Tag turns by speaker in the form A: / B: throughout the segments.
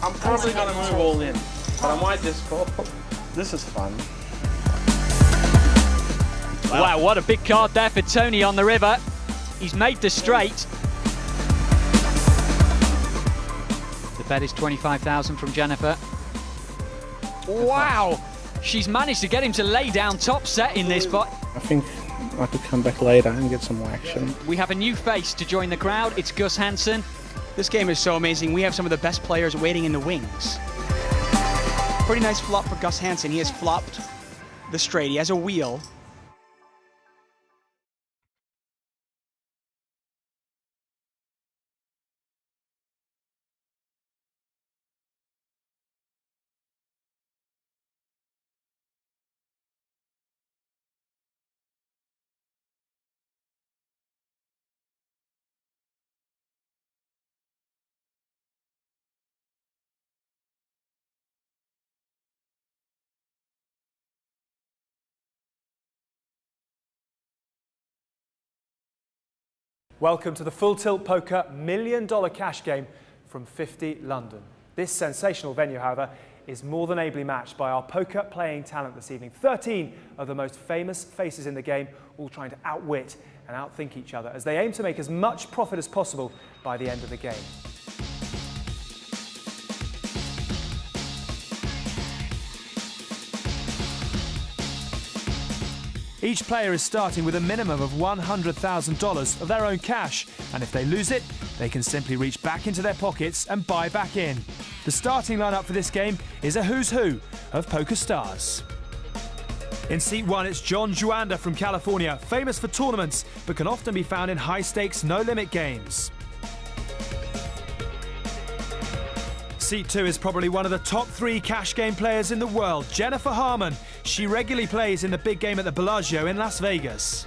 A: I'm probably going to move all in, but I might just call. This is fun.
B: Wow, what a big card there for Tony on the river. He's made the straight. The bet is 25,000 from Jennifer. Wow, she's managed to get him to lay down top set in this, but
A: I think I could come back later and get some more action.
B: We have a new face to join the crowd. It's Gus Hansen.
C: This game is so amazing. We have some of the best players waiting in the wings. Pretty nice flop for Gus Hansen. He has flopped the straight. He has a wheel.
D: Welcome to the Full Tilt Poker $1 Million cash game from 50 London. This sensational venue, however, is more than ably matched by our poker playing talent this evening. 13 of the most famous faces in the game, all trying to outwit and outthink each other as they aim to make as much profit as possible by the end of the game. Each player is starting with a minimum of $100,000 of their own cash, and if they lose it, they can simply reach back into their pockets and buy back in. The starting lineup for this game is a who's who of poker stars. In seat 1, it's John Juanda from California, famous for tournaments, but can often be found in high-stakes, no-limit games. Seat 2 is probably one of the top 3 cash game players in the world, Jennifer Harman. She regularly plays in the big game at the Bellagio in Las Vegas.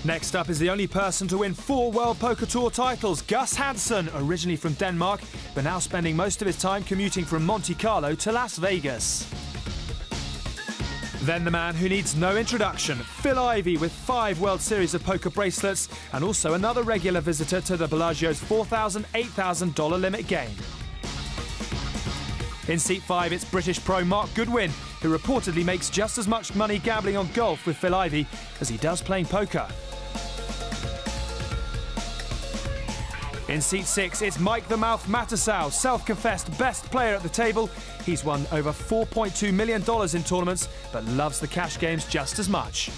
D: Next up is the only person to win 4 World Poker Tour titles, Gus Hansen, originally from Denmark, but now spending most of his time commuting from Monte Carlo to Las Vegas. Then the man who needs no introduction, Phil Ivey, with 5 World Series of Poker bracelets and also another regular visitor to the Bellagio's $4,000, $8,000 limit game. In seat 5, it's British pro Mark Goodwin, who reportedly makes just as much money gambling on golf with Phil Ivey as he does playing poker. In seat 6, it's Mike the Mouth Matusow, self-confessed best player at the table. He's won over $4.2 million in tournaments, but loves the cash games just as much.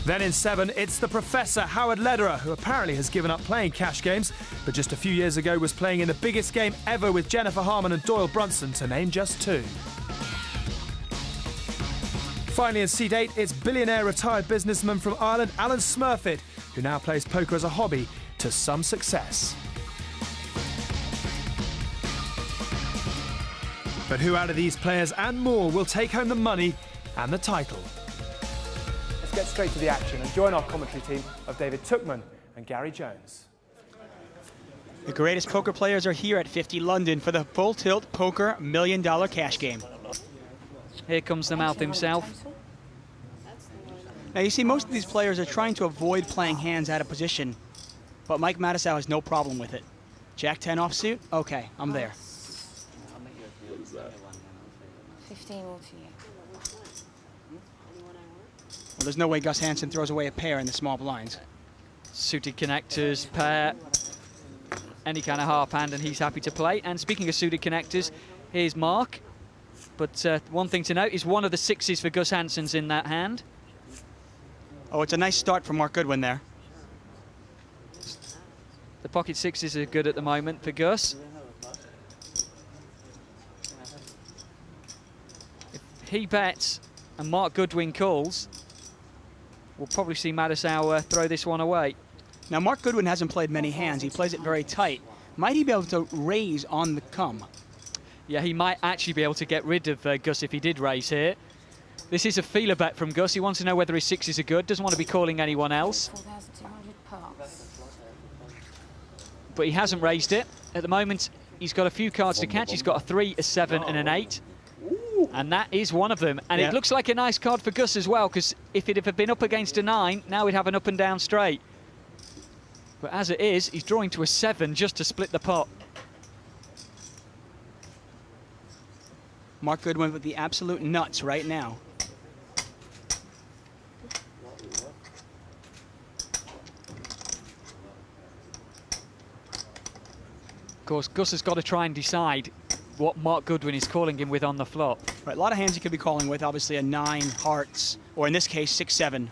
D: Then in 7, it's the Professor, Howard Lederer, who apparently has given up playing cash games, but just a few years ago was playing in the biggest game ever with Jennifer Harman and Doyle Brunson, to name just 2. Finally in seat 8, it's billionaire retired businessman from Ireland, Alan Smurfit, who now plays poker as a hobby to some success. But who out of these players and more will take home the money and the title? Let's get straight to the action and join our commentary team of David Tuchman and Gary Jones.
C: The greatest poker players are here at 50 London for the Full Tilt Poker $1 Million cash game.
B: Here comes the Mouth himself.
C: Now you see, most of these players are trying to avoid playing hands out of position, but Mike Matusow has no problem with it. Jack 10 offsuit? Okay, I'm there.
E: 15 all to you.
C: Well, there's no way Gus Hansen throws away a pair in the small blinds.
B: Suited connectors, pair, any kind of half hand, and he's happy to play. And speaking of suited connectors, here's Mark. But one thing to note is one of the 6s for Gus Hansen's in that hand.
C: Oh, it's a nice start for Mark Goodwin there.
B: The pocket 6s are good at the moment for Gus. If he bets and Mark Goodwin calls, we'll probably see Matusow throw this one away.
C: Now, Mark Goodwin hasn't played many hands. He plays it very tight. Might he be able to raise on the come?
B: Yeah, he might actually be able to get rid of Gus if he did raise here. This is a feeler bet from Gus. He wants to know whether his 6s are good. Doesn't want to be calling anyone else.
E: 4,200 pounds.
B: But he hasn't raised it. At the moment, he's got a few cards to catch. He's got a 3, a 7, and an 8. And that is one of them. And
C: yeah.
B: It looks like a nice card for Gus as well, because if it had been up against a 9, now we'd have an up and down straight. But as it is, he's drawing to a 7 just to split the pot.
C: Mark Goodwin with the absolute nuts right now.
B: Of course, Gus has got to try and decide what Mark Goodwin is calling him with on the flop.
C: Right, a lot of hands you could be calling with, obviously a 9, hearts, or in this case, 6-7.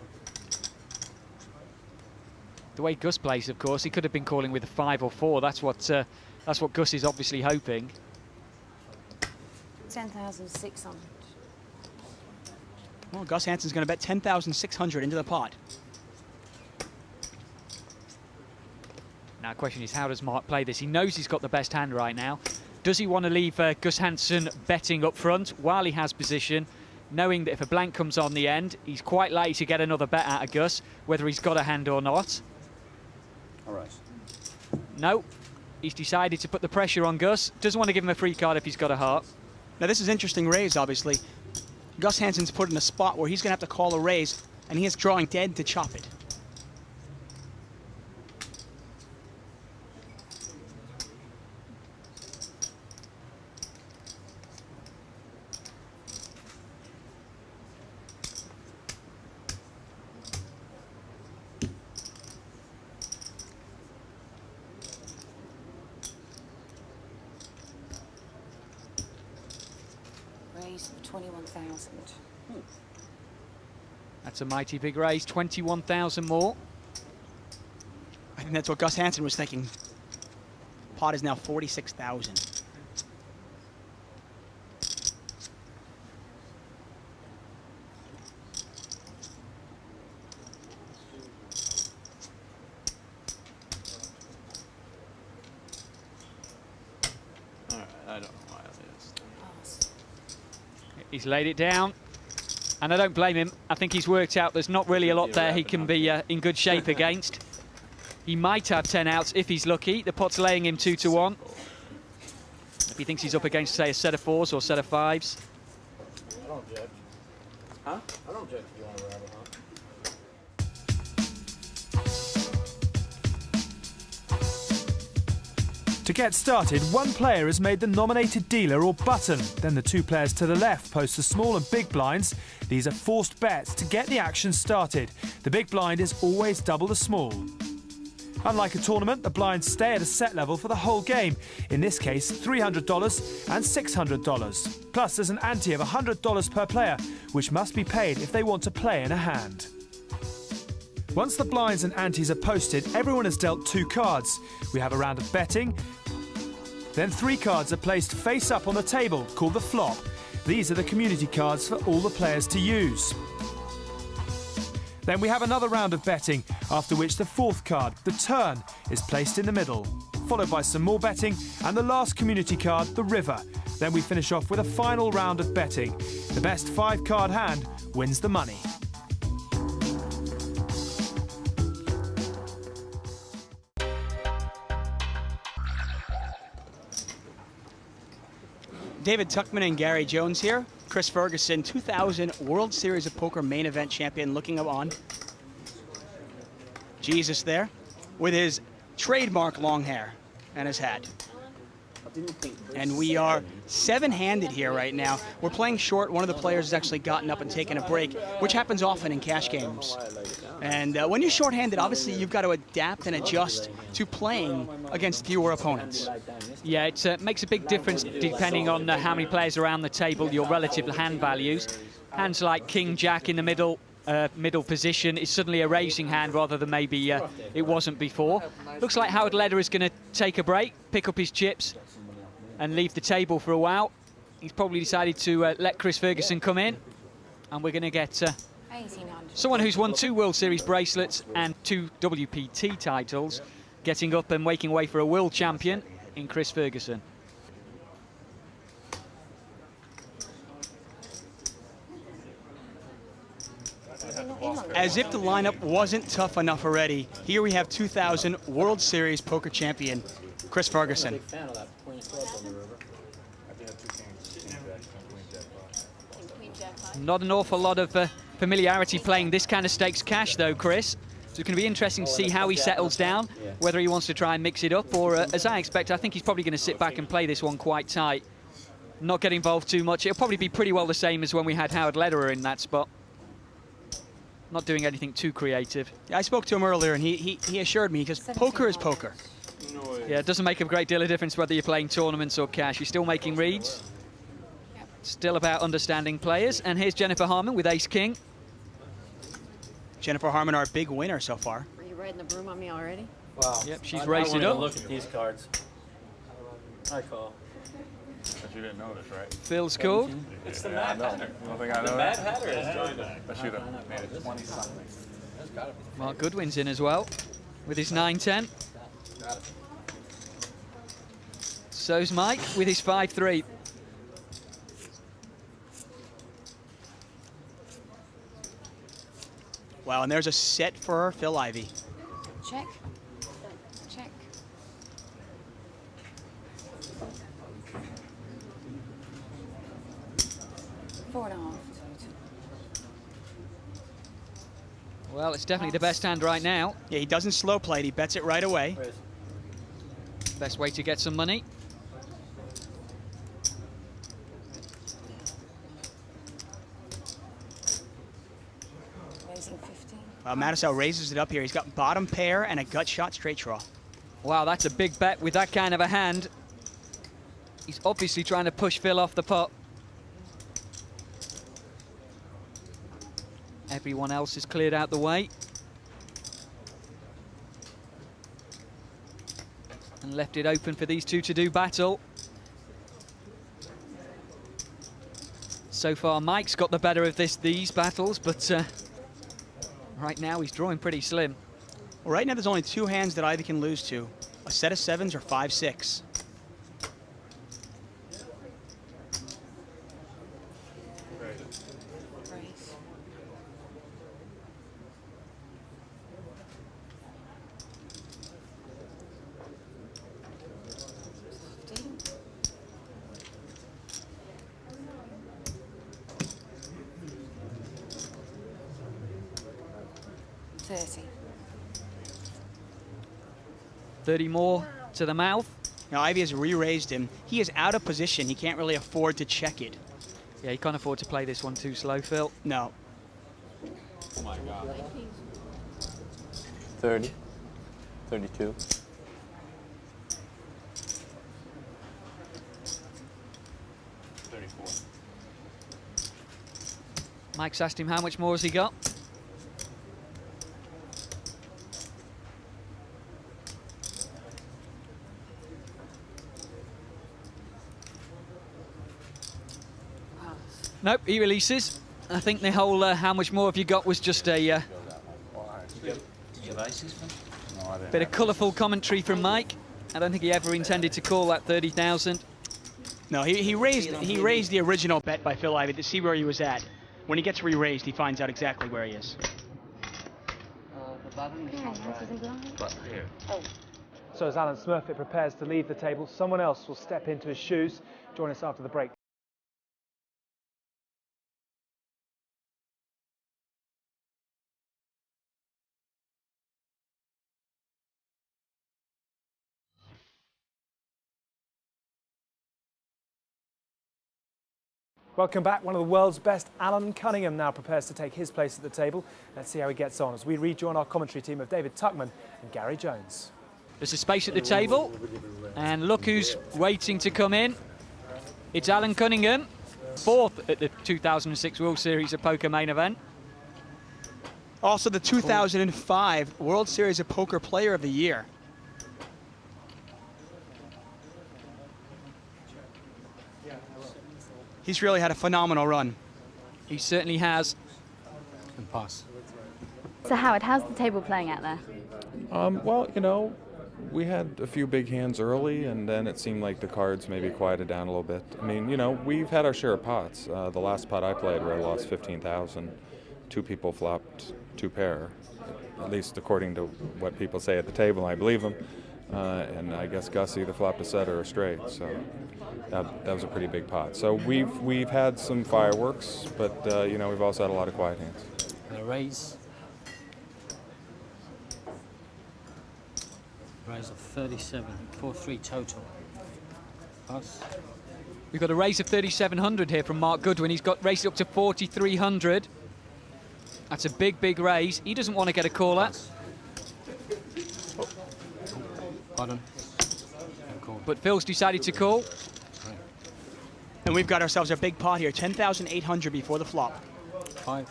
B: The way Gus plays, of course, he could have been calling with a 5 or 4. That's what Gus is obviously hoping.
E: 10,600.
C: Well, Gus Hansen's going to bet 10,600 into the pot.
B: Now, the question is, how does Mark play this? He knows he's got the best hand right now. Does he want to leave Gus Hansen betting up front while he has position, knowing that if a blank comes on the end, he's quite likely to get another bet out of Gus, whether he's got a hand or not?
A: All right.
B: No, he's decided to put the pressure on Gus. Doesn't want to give him a free card if he's got a heart.
C: Now, this is interesting raise, obviously. Gus Hansen's put in a spot where he's going to have to call a raise, and he is drawing dead to chop it.
E: Raise of 21,000.
B: That's a mighty big raise, 21,000 more.
C: I think that's what Gus Hansen was thinking. Pot is now 46,000.
A: All right, I don't know why it is.
E: Pass.
B: He's laid it down, and I don't blame him. I think he's worked out there's not really a lot there he can be in good shape against. He might have 10 outs if he's lucky. The pot's laying him 2-1. If he thinks he's up against, say, a set of 4s or a set of 5s.
A: I don't judge. Huh? I don't judge if you want to rattle, huh?
D: To get started, one player has made the nominated dealer or button. Then the 2 players to the left post the small and big blinds. These are forced bets to get the action started. The big blind is always double the small. Unlike a tournament, the blinds stay at a set level for the whole game. In this case, $300 and $600. Plus, there's an ante of $100 per player, which must be paid if they want to play in a hand. Once the blinds and antes are posted, everyone has dealt 2 cards. We have a round of betting. Then 3 cards are placed face up on the table, called the flop. These are the community cards for all the players to use. Then we have another round of betting, after which the 4th card, the turn, is placed in the middle, followed by some more betting and the last community card, the river. Then we finish off with a final round of betting. The best 5-card hand wins the money.
C: David Tuckman and Gary Jones here. Chris Ferguson, 2000 World Series of Poker main event champion, looking on. Jesus there, with his trademark long hair and his hat. And we are 7-handed here right now. We're playing short. One of the players has actually gotten up and taken a break, which happens often in cash games. And when you're short-handed, obviously you've got to adapt and adjust to playing against fewer opponents.
B: Yeah, it makes a big difference depending on how many players around the table, your relative hand values. Hands like King Jack in the middle position is suddenly a raising hand rather than maybe it wasn't before. Looks like Howard Lederer is going to take a break, pick up his chips and leave the table for a while. He's probably decided to let Chris Ferguson come in, and we're going to get someone who's won 2 World Series bracelets and 2 WPT titles getting up and making way for a world champion in Chris Ferguson.
C: As if the lineup wasn't tough enough already, here we have 2000 World Series poker champion Chris Ferguson.
B: Not an awful lot of familiarity playing this kind of stakes cash, though, Chris. So it's going to be interesting to see how he settles down, whether he wants to try and mix it up, or as I expect, I think he's probably going to sit back and play this one quite tight. Not get involved too much. It'll probably be pretty well the same as when we had Howard Lederer in that spot. Not doing anything too creative.
C: Yeah, I spoke to him earlier, and he assured me, because poker is poker.
B: Yeah, it doesn't make a great deal of difference whether you're playing tournaments or cash. You're still making reads. Still about understanding players. And here's Jennifer Harman with ace-king.
C: Jennifer Harman, our big winner so far.
E: Are you riding the broom on me already?
A: Wow.
B: Yep, she's raised it up.
A: Look at these cards. I call. But you didn't notice, right?
B: Phil's called.
A: It's the Mad Hatter. You don't think I know the Mad Hatter has joined us. I should have made it 20-something.
B: Mark Goodwin's in as well with his 9-10. So's Mike with his 5-3.
C: Wow, and there's a set for Phil Ivey.
E: Check. Check. Four and a half.
B: Well, it's definitely the best hand right now.
C: Yeah, he doesn't slow play it. He bets it right away.
B: Best way to get some money.
E: Raising 15.
C: Matusow raises it up here. He's got bottom pair and a gut shot straight draw.
B: Wow, that's a big bet with that kind of a hand. He's obviously trying to push Phil off the pot. Everyone else has cleared out the way. And left it open for these two to do battle. So far, Mike's got the better of these battles, but right now he's drawing pretty slim.
C: Well, right now there's only two hands that Ivey can lose to. A set of sevens or 5-6.
E: Raise. $30.
B: 30 more to the mouth.
C: Now Ivey has re-raised him. He is out of position. He can't really afford to check it.
B: Yeah, you can't afford to play this one too slow, Phil.
C: No.
A: Oh my God. 30. 32. 34.
B: Mike's asked him how much more has he got. Nope, he releases. I think the whole how much more have you got was just a bit of colourful commentary from Mike. I don't think he ever intended to call that 30,000.
C: No, he raised the original bet by Phil Ivey to see where he was at. When he gets re-raised, he finds out exactly where he is.
D: So as Alan Smurfit prepares to leave the table, someone else will step into his shoes. Join us after the break. Welcome back. One of the world's best, Alan Cunningham, now prepares to take his place at the table. Let's see how he gets on as we rejoin our commentary team of David Tuckman and Gary Jones.
B: There's a space at the table, and look who's waiting to come in. It's Alan Cunningham, fourth at the 2006 World Series of Poker main event.
C: Also the 2005 World Series of Poker Player of the Year. He's really had a phenomenal run.
B: He certainly has.
A: And pass.
F: So Howard, how's the table playing out there?
G: Well, you know, we had a few big hands early, and then it seemed like the cards maybe quieted down a little bit. I mean, you know, we've had our share of pots. The last pot I played where I lost 15,000, two people flopped two pair, at least according to what people say at the table, and I believe them. and I guess Gus either flopped a set or a straight, so that was a pretty big pot. So we've had some fireworks, but you know, we've also had a lot of quiet hands.
H: A raise. Raise of 37, 4-3 total. Pass.
B: We've got a raise of 3,700 here from Mark Goodwin. He's got raised up to 4,300. That's a big, big raise. He doesn't want to get a caller.
H: Oh. Pardon.
B: But Phil's decided to call.
C: And we've got ourselves a big pot here, 10,800 before the flop.
H: 5,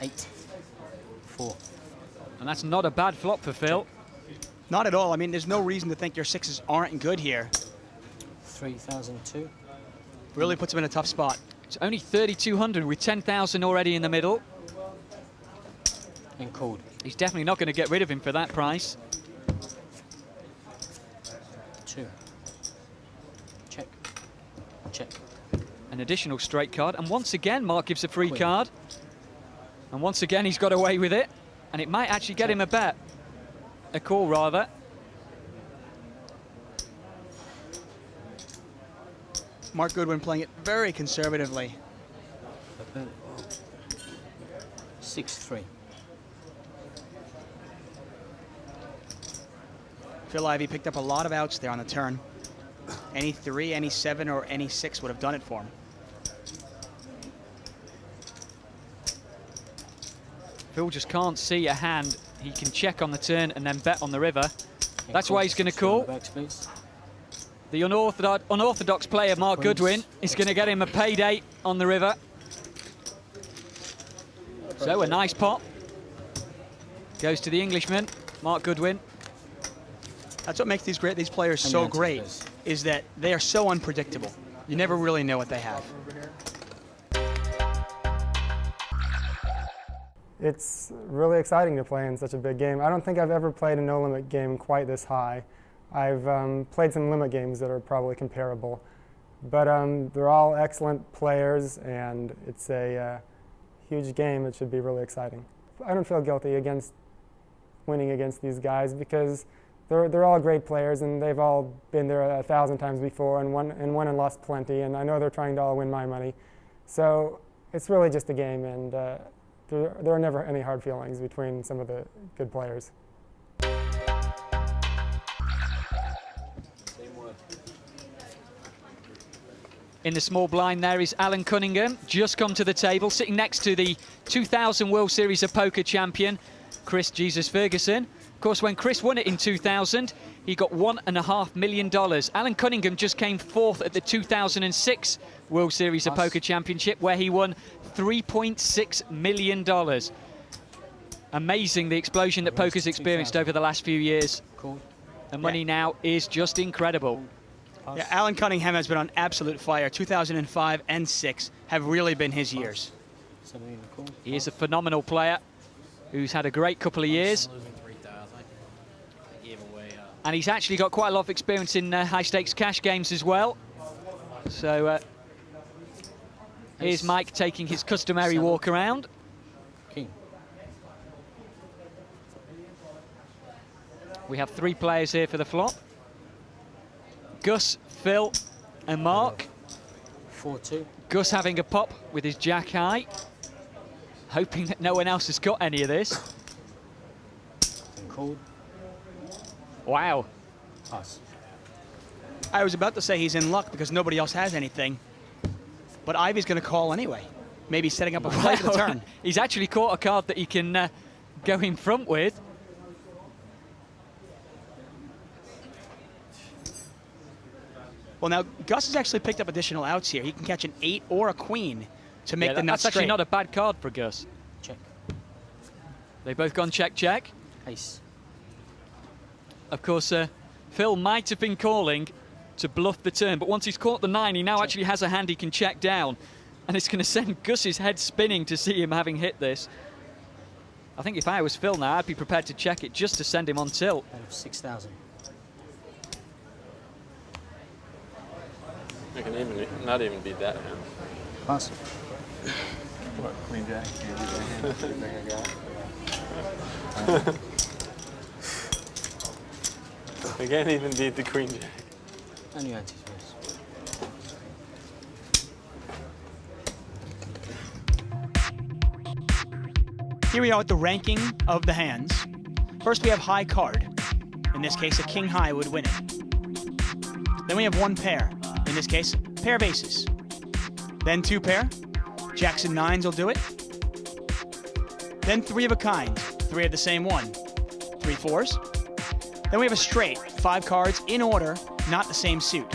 H: 8, 4.
B: And that's not a bad flop for Phil.
C: Not at all. I mean, there's no reason to think your sixes aren't good here.
H: 3,002.
C: Really puts him in a tough spot.
B: It's only 3,200 with 10,000 already in the middle.
H: And called.
B: He's definitely not going to get rid of him for that price.
H: 2. Check. Check.
B: An additional straight card. And once again, Mark gives a free card. And once again, he's got away with it. And it might actually get him a bet. A call, rather.
C: Mark Goodwin playing it very conservatively.
H: 6-3.
C: Phil Ivey picked up a lot of outs there on the turn. Any 3, any 7, or any 6 would have done it for him.
B: Phil just can't see a hand. He can check on the turn and then bet on the river. That's why he's going to call. The unorthodox player, Mark Goodwin, is going to get him a payday on the river. So a nice pot. Goes to the Englishman, Mark Goodwin.
C: That's what makes these players so great, is that they are so unpredictable. You never really know what they have.
I: It's really exciting to play in such a big game. I don't think I've ever played a no-limit game quite this high. I've played some limit games that are probably comparable. But they're all excellent players, and it's a huge game. It should be really exciting. I don't feel guilty against winning against these guys because they're all great players, and they've all been there 1,000 times before and won and lost plenty, and I know they're trying to all win my money. So it's really just a game, and there are never any hard feelings between some of the good players.
B: In the small blind there is Alan Cunningham, just come to the table, sitting next to the 2000 World Series of Poker champion, Chris Jesus Ferguson. Of course, when Chris won it in 2000, he got $1.5 million. Alan Cunningham just came fourth at the 2006 World Series of Poker Championship, where he won $3.6 million. Amazing, the explosion that poker's experienced over the last few years. The money now is just incredible.
C: Yeah, Alan Cunningham has been on absolute fire. 2005 and 6 have really been his years.
B: He is a phenomenal player who's had a great couple of years. And he's actually got quite a lot of experience in high-stakes cash games as well. So here's Mike taking his customary walk around. We have 3 players here for the flop. Gus, Phil, and Mark.
H: 4-2.
B: Gus having a pop with his jack high, hoping that no one else has got any of this.
H: Called.
B: Wow.
H: Pass.
C: I was about to say he's in luck because nobody else has anything, but Ivey's going to call anyway. Maybe setting up a play for the turn.
B: He's actually caught a card that he can go in front with.
C: Well, now, Gus has actually picked up additional outs here. He can catch an 8 or a queen to make the nuts
B: That's
C: straight.
B: actually not a bad card for Gus.
H: Check.
B: They've both gone check, check.
H: Ace.
B: Of course, Phil might have been calling to bluff the turn, but once he's caught the 9, he now actually has a hand he can check down. And it's going to send Gus's head spinning to see him having hit this. I think if I was Phil now, I'd be prepared to check it just to send him on tilt.
H: Out of 6,000.
A: I can even not even beat that hand.
H: Pass.
A: What, Queen Jack?
J: We can't even beat the queen jack.
H: And you anti first.
C: Here we are with the ranking of the hands. First we have high card. In this case, a king high would win it. Then we have one pair. In this case, pair of aces. Then two pair. Jacks and nines will do it. Then three of a kind. Three of the same one. Three fours. Then we have a straight. 5 cards in order, not the same suit.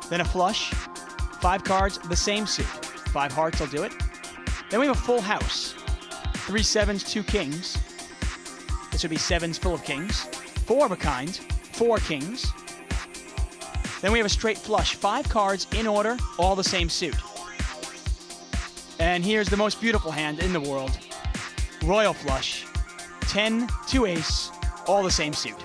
C: Then a flush. 5 cards, the same suit. 5 hearts will do it. Then we have a full house. 3 sevens, 2 kings. This would be sevens full of kings. 4 of a kind, 4 kings. Then we have a straight flush. 5 cards in order, all the same suit. And here's the most beautiful hand in the world. Royal flush. 10, 2 ace, all the same suit.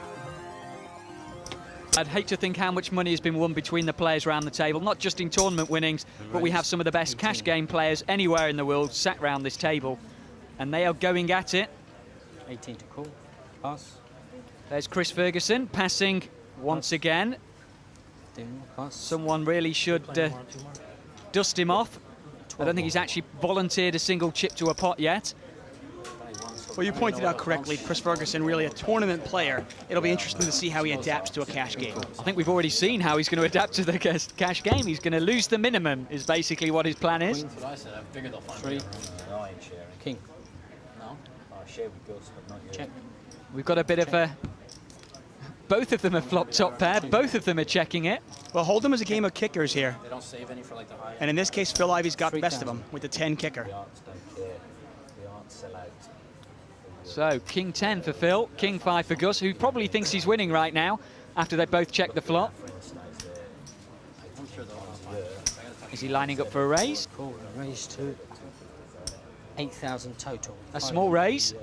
B: I'd hate to think how much money has been won between the players around the table, not just in tournament winnings, but we have some of the best cash game players anywhere in the world sat around this table. And they are going at it.
H: 18 to call. Pass.
B: There's Chris Ferguson passing once again.
H: Pass.
B: Someone really should dust him off. I don't think he's actually volunteered a single chip to a pot yet.
C: Well, you pointed out correctly, Chris Ferguson, really a tournament player. It'll be interesting to see how he adapts to a cash game.
B: I think we've already seen how he's going to adapt to the cash game. He's going to lose the minimum, is basically what his plan is.
H: Three. No, I ain't sharing. King. No. I share with Gus, but not you. Check.
B: We've got a bit of a... Both of them are flop top pair. Both of them are checking it.
C: Well, Hold'em is a game of kickers here.
H: They don't save any for like the high.
C: And in this case, Phil Ivey's got the best of them with the 10 kicker.
H: The arts don't care. The arts sell out.
B: So, King 10 for Phil, King 5 for Gus, who probably thinks he's winning right now after they both checked the flop. Is he lining up for a raise?
H: Cool, a raise to 8,000 total.
B: A small raise.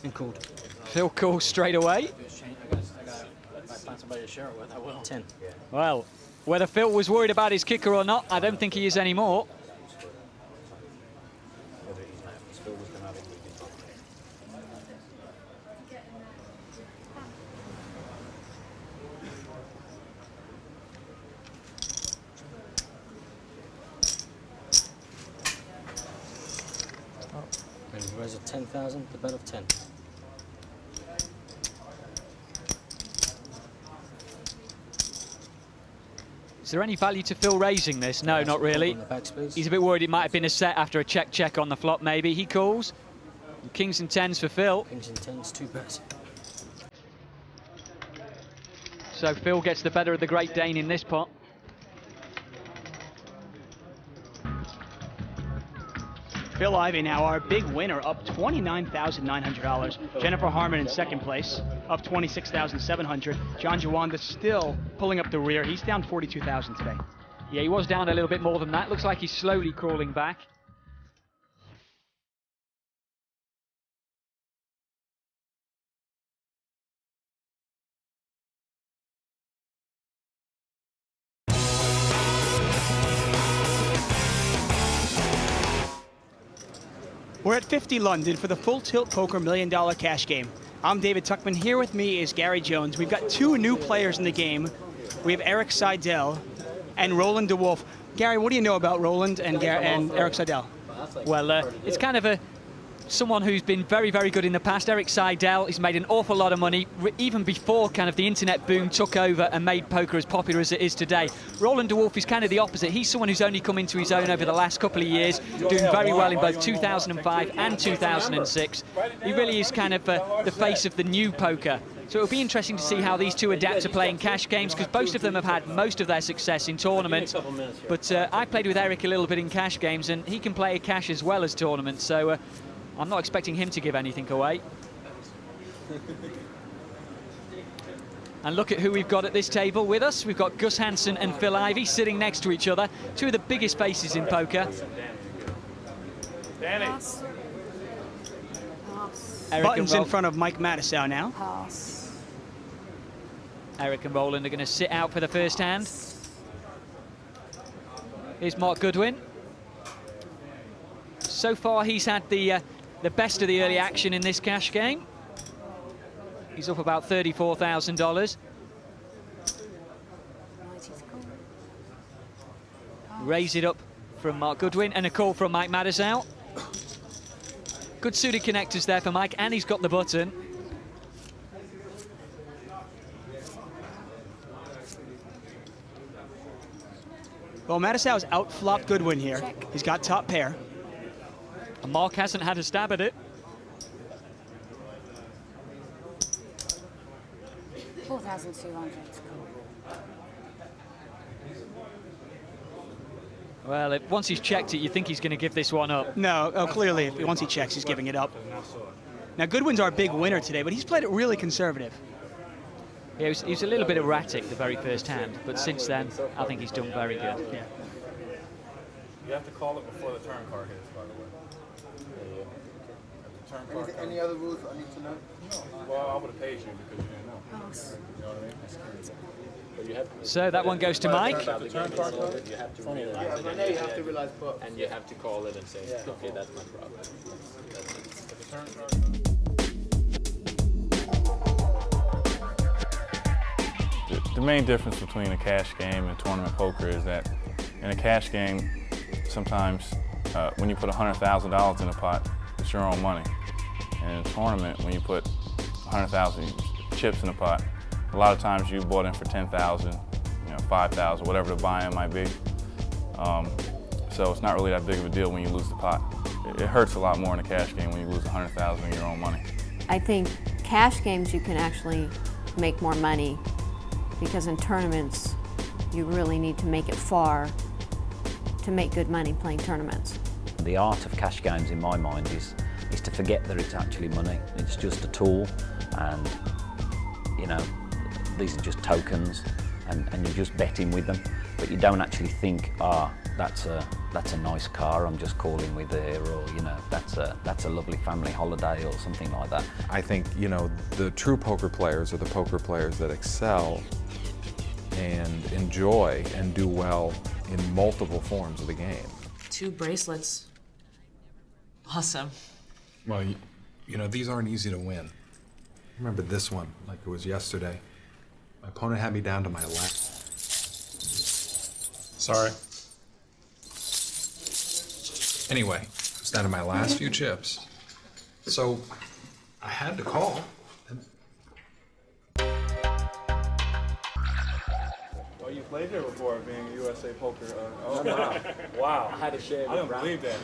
H: And called.
B: Phil calls straight away.
H: 10.
B: Well, whether Phil was worried about his kicker or not, I don't think he is anymore.
H: And raise of 10,000, the bet of 10.
B: Is there any value to Phil raising this? No, not really. He's a bit worried it might have been a set after a check on the flop, maybe. He calls. Kings and 10s for Phil.
H: Kings and 10s, 2 bets.
B: So Phil gets the better of the Great Dane in this pot.
C: Phil Ivey now our big winner, up $29,900. Jennifer Harman in second place, up $26,700. John Juanda still pulling up the rear. He's down $42,000 today.
B: Yeah, he was down a little bit more than that. Looks like he's slowly crawling back.
C: We're at 50 London for the Full Tilt Poker $1 Million Cash Game. I'm David Tuckman. Here with me is Gary Jones. We've got 2 new players in the game. We have Eric Seidel and Roland DeWolf. Gary, what do you know about Roland and Eric Seidel?
B: Well, it's kind of someone who's been very, very good in the past. Eric Seidel, he's made an awful lot of money, even before kind of the internet boom took over and made poker as popular as it is today. Roland DeWolf is kind of the opposite. He's someone who's only come into his own over the last couple of years, doing very well in both 2005 and 2006. He really is kind of the face of the new poker. So it'll be interesting to see how these two adapt to playing cash games, because both of them have had most of their success in tournaments. But I played with Eric a little bit in cash games, and he can play cash as well as tournaments. So I'm not expecting him to give anything away. And look at who we've got at this table with us. We've got Gus Hansen and Phil Ivey sitting next to each other. 2 of the biggest faces in poker.
E: Pass.
B: Eric
C: Buttons in front of Mike Matusow now.
E: Pass.
B: Eric and Roland are going to sit out for the first hand. Here's Mark Goodwin. So far, he's had the the best of the early action in this cash game. He's up about $34,000. Raise it up from Mark Goodwin, and a call from Mike Matusow. Good suited connectors there for Mike, and he's got the button.
C: Well, Matusow has outflopped Goodwin here.
E: Check.
C: He's got top pair.
B: And Mark hasn't had a stab at it.
E: 4,200.
B: Well, once he's checked it, you think he's going to give this one up.
C: No, clearly, once he checks, he's giving it up. Now, Goodwin's our big winner today, but he's played it really conservative.
B: Yeah, he was a little bit erratic the very first hand, but since then, I think he's done very good.
C: Yeah.
G: You have to call it before the turn card hits, by the way. The turn card
J: Any other rules I need to know?
G: No. Well, I would have paid you because you didn't know.
E: Pass.
G: You know what I mean?
B: So that one goes to Mike.
J: I know you have to realize bluffs.
H: And you have to call it and say, okay, that's my problem.
K: The main difference between a cash game and tournament poker is that in a cash game, sometimes when you put $100,000 in a pot, it's your own money. And in a tournament, when you put 100,000 chips in a pot, a lot of times you bought in for 10,000, 5,000, whatever the buy-in might be. So it's not really that big of a deal when you lose the pot. It hurts a lot more in a cash game when you lose 100,000 of your own money.
L: I think cash games you can actually make more money, because in tournaments you really need to make it far to make good money playing tournaments.
H: The art of cash games in my mind is to forget that it's actually money. It's just a tool, and these are just tokens, and you're just betting with them, but you don't actually think, that's a nice car I'm just calling with there, or that's a lovely family holiday or something like that.
G: I think, the true poker players are the poker players that excel and enjoy and do well in multiple forms of the game.
M: 2 bracelets. Awesome.
N: Well, these aren't easy to win. I remember this one like it was yesterday. My opponent had me down to my last. Sorry. Anyway, I was down to my last few chips. So I had to call.
G: Well, you played here before, being a USA Poker. Oh, wow. Wow.
H: I had a share.
G: I don't believe that.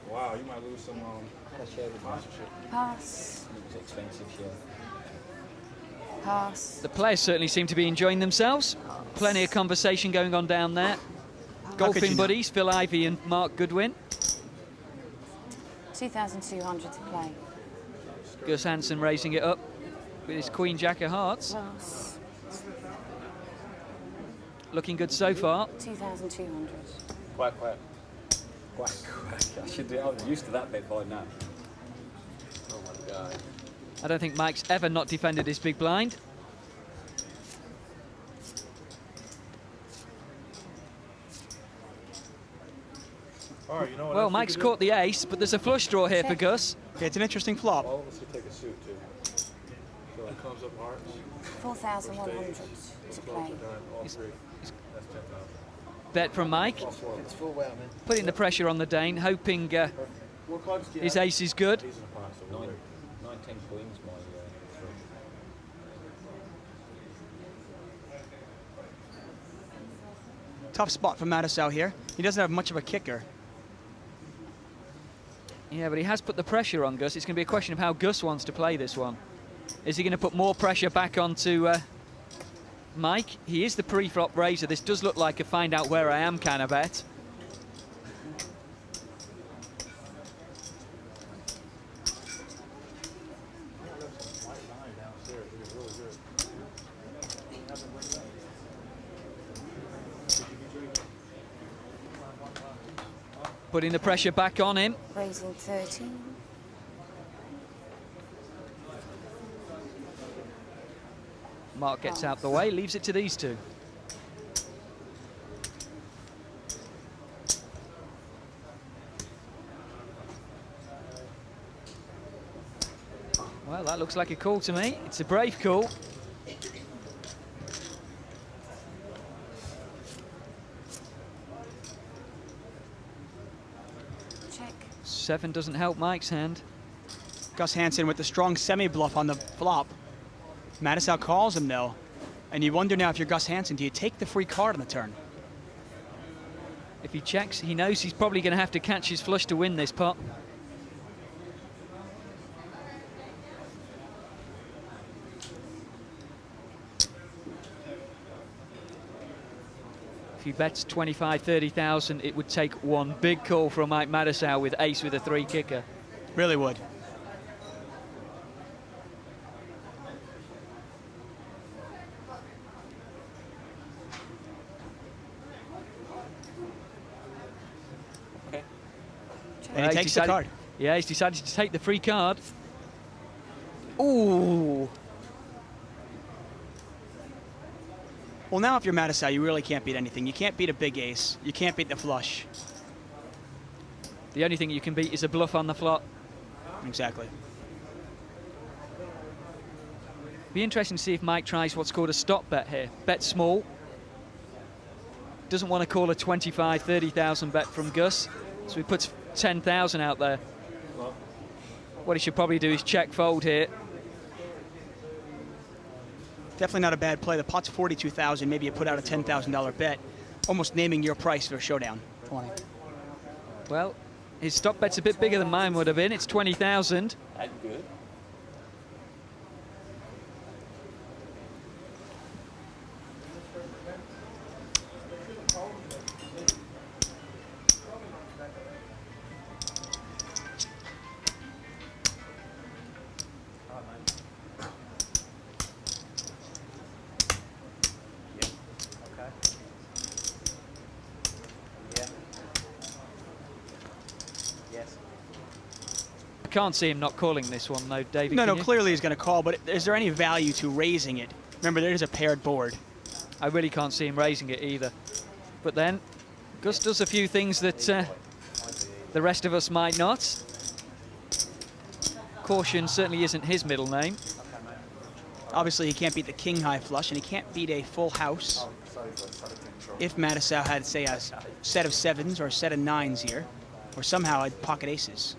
G: Wow, you might lose some
H: I had a share with
G: sponsorship.
E: Pass.
H: It was expensive share.
E: Pass.
B: The players certainly seem to be enjoying themselves. Plenty of conversation going on down there. Golfing buddies, Phil Ivey and Mark Goodwin.
E: 2,200 to play.
B: Gus Hansen raising it up with his Queen Jack of Hearts.
E: Pass.
B: Looking good so far.
E: 2,200.
H: Quite. I was used to that bit by now. Oh my God.
B: I don't think Mike's ever not defended his big blind. Well, Mike's caught the ace, but there's a flush draw here for Gus.
C: Okay, it's an interesting flop.
G: All of us could take a suit, too. So it comes up hearts.
E: 4,100 to play.
G: All three. That's 10,000.
B: Bet from Mike.
J: It's full well, man.
B: Putting the pressure on the Dane, hoping
J: What cards do you
B: his
J: have?
B: ace is good.
H: 9, 10 queens, my
C: Tough spot for Matusow here. He doesn't have much of a kicker.
B: Yeah, but he has put the pressure on Gus. It's going to be a question of how Gus wants to play this one. Is he going to put more pressure back onto Mike? He is the pre-flop raiser. This does look like a find out where I am kind of bet. Putting the pressure back on him.
E: Raising 13.
B: Mark gets out the way, leaves it to these two. Well, that looks like a call to me. It's a brave call.
E: Check.
B: 7 doesn't help Mike's hand.
C: Gus Hansen with the strong semi-bluff on the flop. Matusow calls him, though. And you wonder now, if you're Gus Hansen, do you take the free card on the turn?
B: If he checks, he knows he's probably going to have to catch his flush to win this pot. If he bets 25, 30,000, it would take one big call from Mike Matusow with ace with a 3 kicker.
C: Really would. And he takes the card.
B: Yeah, he's decided to take the free card. Ooh.
C: Well, now if you're Matusow, you really can't beat anything. You can't beat a big ace. You can't beat the flush.
B: The only thing you can beat is a bluff on the flop.
C: Exactly.
B: Be interesting to see if Mike tries what's called a stop bet here. Bet small. Doesn't want to call a 25, 30,000 bet from Gus. So he puts 10,000 out there. What he should probably do is check fold here.
C: Definitely not a bad play. The pot's 42,000. Maybe you put out a $10,000 bet, almost naming your price for a showdown. 20.
B: Well, his stop bet's a bit bigger than mine would have been. It's 20,000.
A: That's good.
B: Can't see him not calling this one, though, David.
C: No, clearly he's going to call, but is there any value to raising it? Remember, there is a paired board.
B: I really can't see him raising it either. But then, Gus does a few things that the rest of us might not. Caution certainly isn't his middle name.
C: Obviously, he can't beat the king-high flush, and he can't beat a full house. If Matusow had, say, a set of 7s or a set of 9s here, or somehow had pocket aces.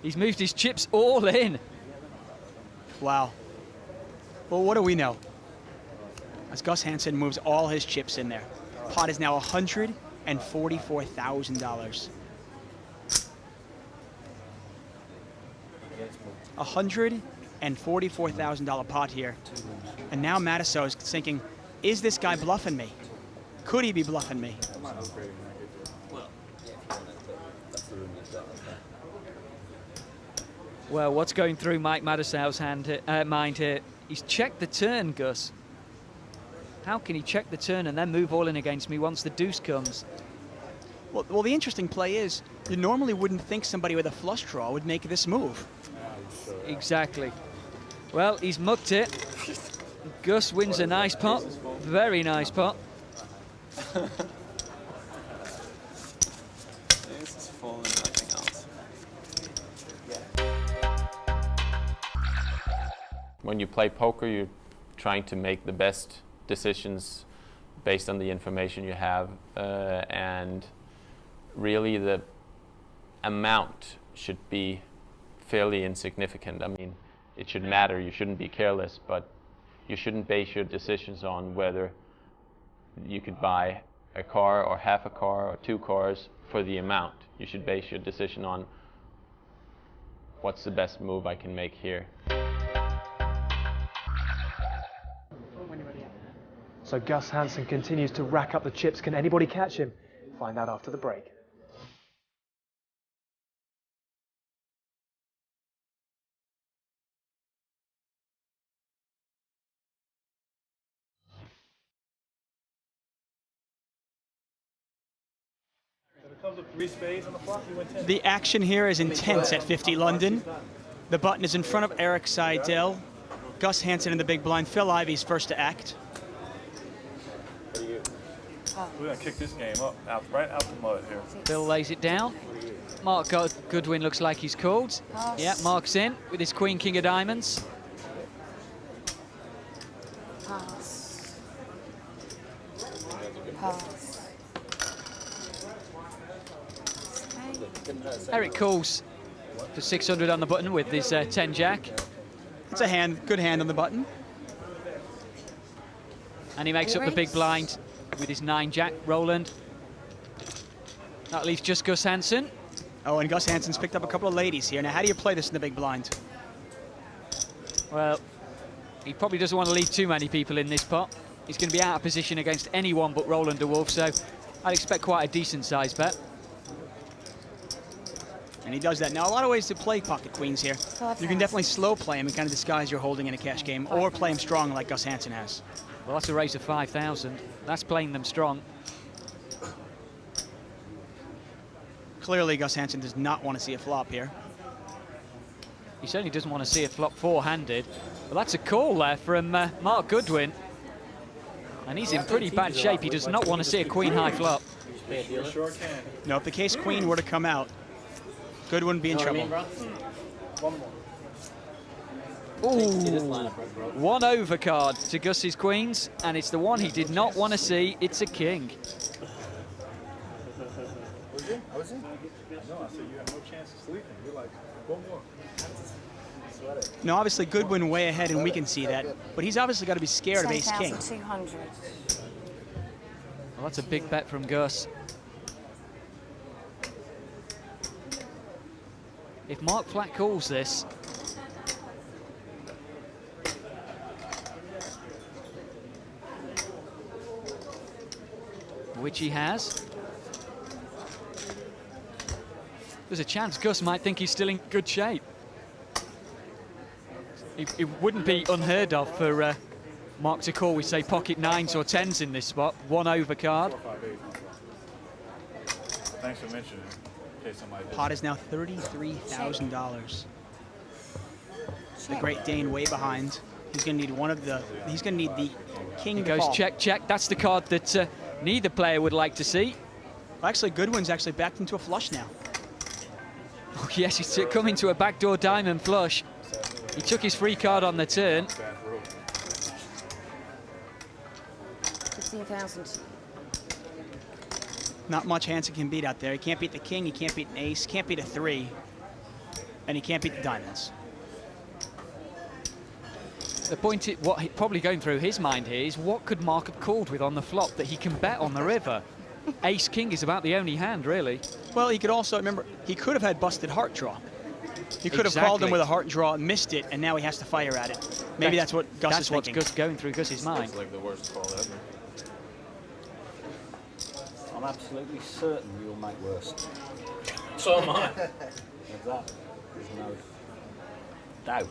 B: He's moved his chips all in.
C: Wow. Well, what do we know? As Gus Hansen moves all his chips in there. Pot is now $144,000. $144,000 pot here. And now Matusow is thinking, is this guy bluffing me? Could he be bluffing me?
B: Well, what's going through Mike Matusow's mind here? He's checked the turn, Gus. How can he check the turn and then move all in against me once the deuce comes?
C: Well, the interesting play is, you normally wouldn't think somebody with a flush draw would make this move.
B: Exactly. Well, he's mucked it. Gus wins a nice pot. Very nice pot.
A: This is full and nothing else.
O: When you play poker, you're trying to make the best decisions based on the information you have, and really the amount should be fairly insignificant. I mean, it should matter. You shouldn't be careless, but you shouldn't base your decisions on whether you could buy a car or half a car or 2 cars for the amount. You should base your decision on what's the best move I can make here.
D: So Gus Hansen continues to rack up the chips. Can anybody catch him? Find out after the break.
C: The action here is intense at 50 London. The button is in front of Eric Seidel. Gus Hansen in the big blind. Phil Ivey's first to act.
A: We're going to kick this game up, right out the mud here.
B: Bill lays it down. Mark Goodwin looks like he's called.
E: Pass.
B: Yeah, Mark's in with his Queen King of Diamonds.
E: Pass. Pass.
B: Eric calls for 600 on the button with his 10 jack.
C: It's a good hand on the button.
B: And he makes up the big blind with his 9 jack, Roland. That leaves just Gus Hansen.
C: Oh, and Gus Hansen's picked up a couple of ladies here. Now, how do you play this in the big blind?
B: Well, he probably doesn't want to leave too many people in this pot. He's going to be out of position against anyone but Roland de Wolf, so I'd expect quite a decent size bet.
C: And he does that. Now, a lot of ways to play pocket queens here. You can definitely slow play him and kind of disguise you're holding in a cash game, or play him strong like Gus Hansen has.
B: Well, that's a raise of 5,000. That's playing them strong.
C: Clearly, Gus Hansen does not want to see a flop here.
B: He certainly doesn't want to see a flop four-handed. But that's a call there from Mark Goodwin. And he's in pretty bad shape. He does not want to see a queen-high flop.
A: Sure can.
C: No, if the case queen were to come out, Goodwin would be in trouble.
B: Ooh, one overcard to Gus's queens, and it's the one he did not want to see. It's a king.
A: I was in? No, I said you have no chance of sleeping. You're like, one more.
C: No, obviously Goodwin way ahead, and we can see that. But he's obviously got to be scared of ace king.
E: 10,200.
B: Well, that's a big bet from Gus. If Mark Flat calls this, which he has, there's a chance Gus might think he's still in good shape. It wouldn't be unheard of for Mark to call, we say, pocket 9s or 10s in this spot. One overcard.
K: Thanks for mentioning it. In case somebody
C: Pot is now $33,000. The Great Dane way behind. He's going to need one of the. He's going to need the king.
B: He
C: to
B: goes
C: call.
B: check, check. That's the card that neither player would like to see.
C: Actually, Goodwin's actually backed into a flush now.
B: Oh, yes, he's coming to a backdoor diamond flush. He took his free card on the turn.
E: 15,000.
C: Not much Hansen can beat out there. He can't beat the king, he can't beat an ace, can't beat a 3, and he can't beat the diamonds.
B: The point, what probably going through his mind here is what could Mark have called with on the flop that he can bet on the river? Ace king is about the only hand, really.
C: Well, he could also, remember, he could have had busted heart draw. He could have called him with a heart draw, missed it, and now he has to fire at it. Maybe that's what Gus is thinking.
B: That's what's going through Gus's mind.
A: It's like the worst call ever.
H: I'm absolutely certain you'll make worse.
A: So am I.
H: There's that. There's no doubt.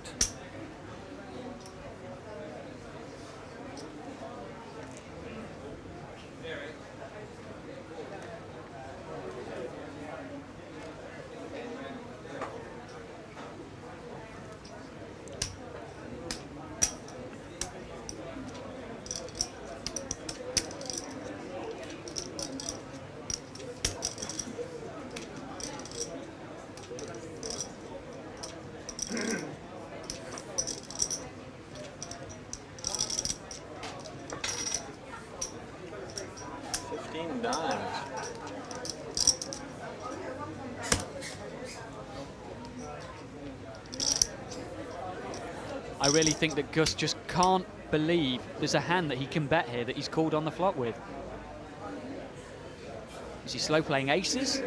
B: I really think that Gus just can't believe there's a hand that he can bet here that he's called on the flop with. Is he slow playing aces?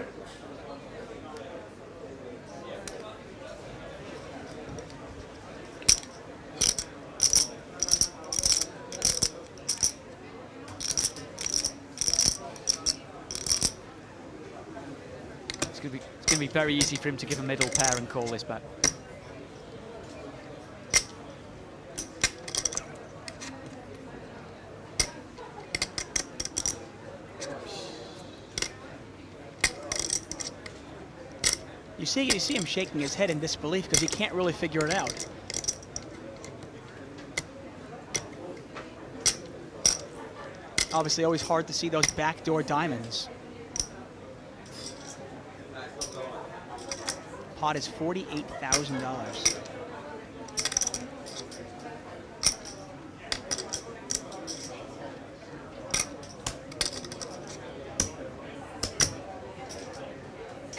B: It's going to be very easy for him to give a middle pair and call this bet.
C: You see him shaking his head in disbelief because he can't really figure it out. Obviously, always hard to see those backdoor diamonds. Pot is $48,000.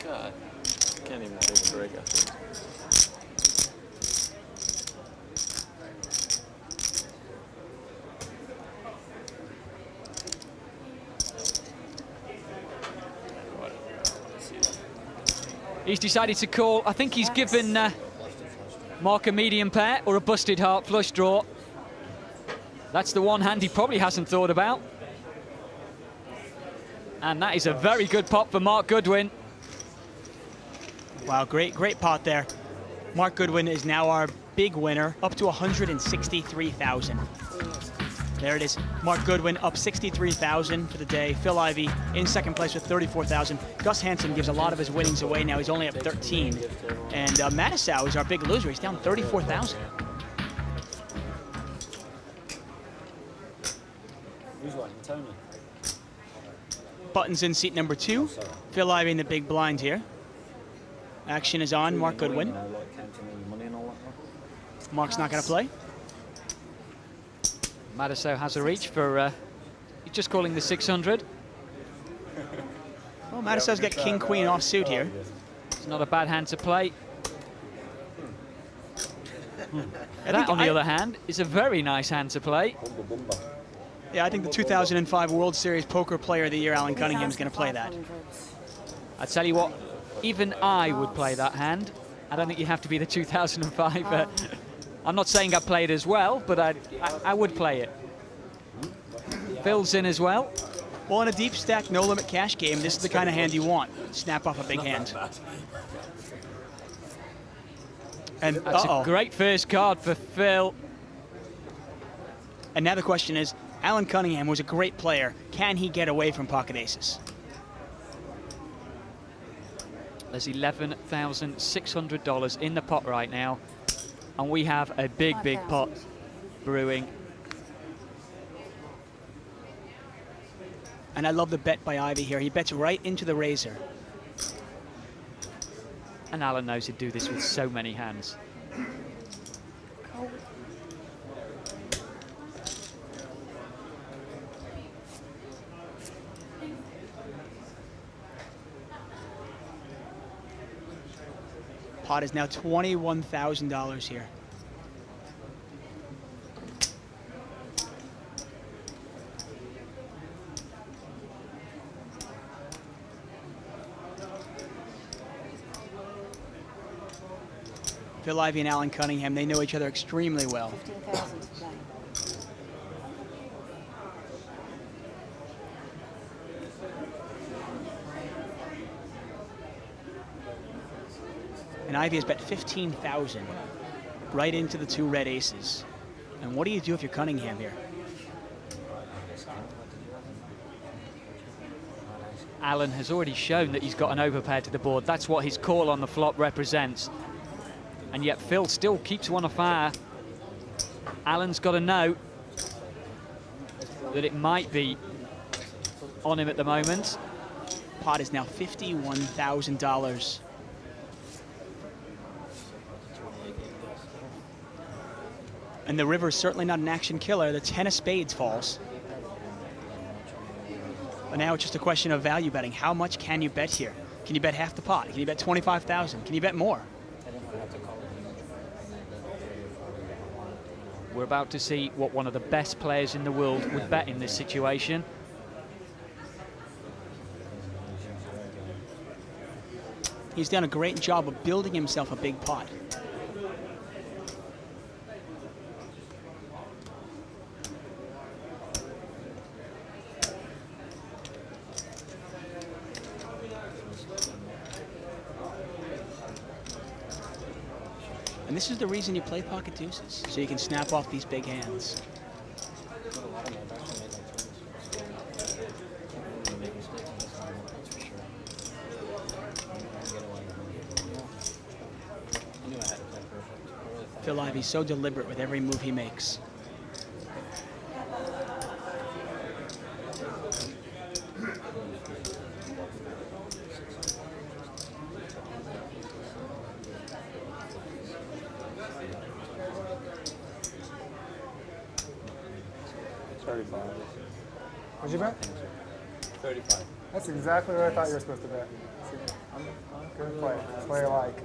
A: God, can't even take a trigger.
B: He's decided to call. I think he's given Mark a medium pair or a busted heart flush draw. That's the one hand he probably hasn't thought about. And that is a very good pot for Mark Goodwin.
C: Wow, great pot there. Mark Goodwin is now our big winner, up to $163,000. There it is. Mark Goodwin up $63,000 for the day. Phil Ivey in second place with $34,000. Gus Hansen gives a lot of his winnings away now. He's only up 13. And Matusow is our big loser. He's down $34,000.
J: Who's watching? Tony.
C: Buttons in seat number 2. Phil Ivey in the big blind here. Action is on. Mark Goodwin. Mark's not going to play.
B: Matusow has a reach for, he's just calling the 600.
C: Well, Matusow's got king-queen offsuit here.
B: It's not a bad hand to play. That, on the other hand, is a very nice hand to play.
C: Yeah, I think the 2005 World Series Poker Player of the Year, Alan Cunningham, is going to play that.
B: I tell you what, even I would play that hand. I don't think you have to be the 2005. I'm not saying I played as well, but I would play it. Phil's in as well.
C: Well, in a deep stack, no limit cash game, this is the kind of hand you want. Snap off a big hand. And
B: that's a great first card for Phil.
C: And now the question is, Alan Cunningham was a great player. Can he get away from pocket aces?
B: There's $11,600 in the pot right now. And we have a big pot brewing.
C: And I love the bet by Ivey here. He bets right into the razor.
B: And Alan knows he'd do this with so many hands.
C: Pot is now $21,000 here. Phil Ivey and Alan Cunningham, they know each other extremely well.
E: 15,000 to play.
C: And Ivey has bet 15,000 right into the 2 red aces. And what do you do if you're Cunningham here?
B: Alan has already shown that he's got an overpair to the board. That's what his call on the flop represents. And yet Phil still keeps one afire. Alan's got to know that it might be on him at the moment.
C: Pot is now $51,000. And the river is certainly not an action killer. The 10 of spades falls. But now it's just a question of value betting. How much can you bet here? Can you bet half the pot? Can you bet 25,000? Can you bet more?
B: We're about to see what one of the best players in the world would bet in this situation.
C: He's done a great job of building himself a big pot. And this is the reason you play pocket deuces, so you can snap off these big hands. Phil Ivey so deliberate with every move he makes.
I: What'd you bet?
J: 35.
I: That's exactly what I thought you were supposed to bet. Good play. That's what I like.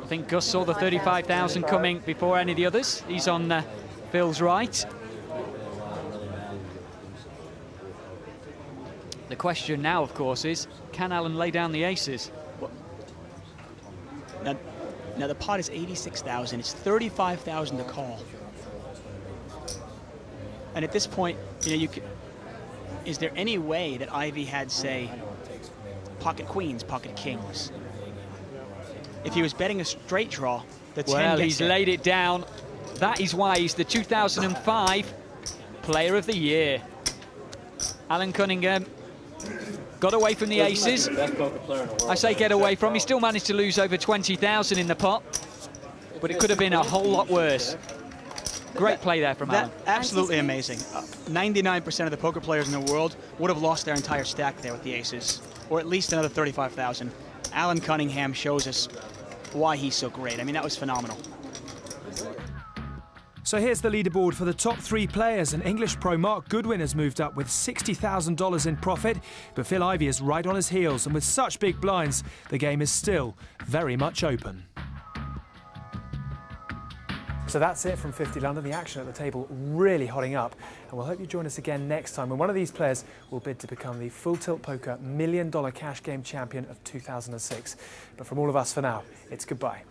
B: I think Gus saw the 35,000 coming before any of the others. He's on Phil's right. The question now, of course, is can Alan lay down the aces?
C: Now the pot is 86,000. It's 35,000 to call. And at this point, you know, you could. Is there any way that Ivey had, say, pocket queens, pocket kings? If he was betting a straight draw, the 10
B: well,
C: gets
B: he's
C: it.
B: laid it down. That is why he's the 2005 Player of the Year. Alan Cunningham got away from the aces. I say get away from. He still managed to lose over 20,000 in the pot, but it could have been a whole lot worse. Great play there from Alan.
C: Absolutely amazing. 99% of the poker players in the world would have lost their entire stack there with the aces, or at least another 35,000. Alan Cunningham shows us why he's so great. I mean, that was phenomenal.
D: So here's the leaderboard for the top 3 players, and English pro Mark Goodwin has moved up with $60,000 in profit, but Phil Ivey is right on his heels, and with such big blinds, the game is still very much open. So that's it from 50 London. The action at the table really hotting up, and we'll hope you join us again next time when one of these players will bid to become the Full Tilt Poker $1 Million Cash Game champion of 2006. But from all of us for now, it's goodbye.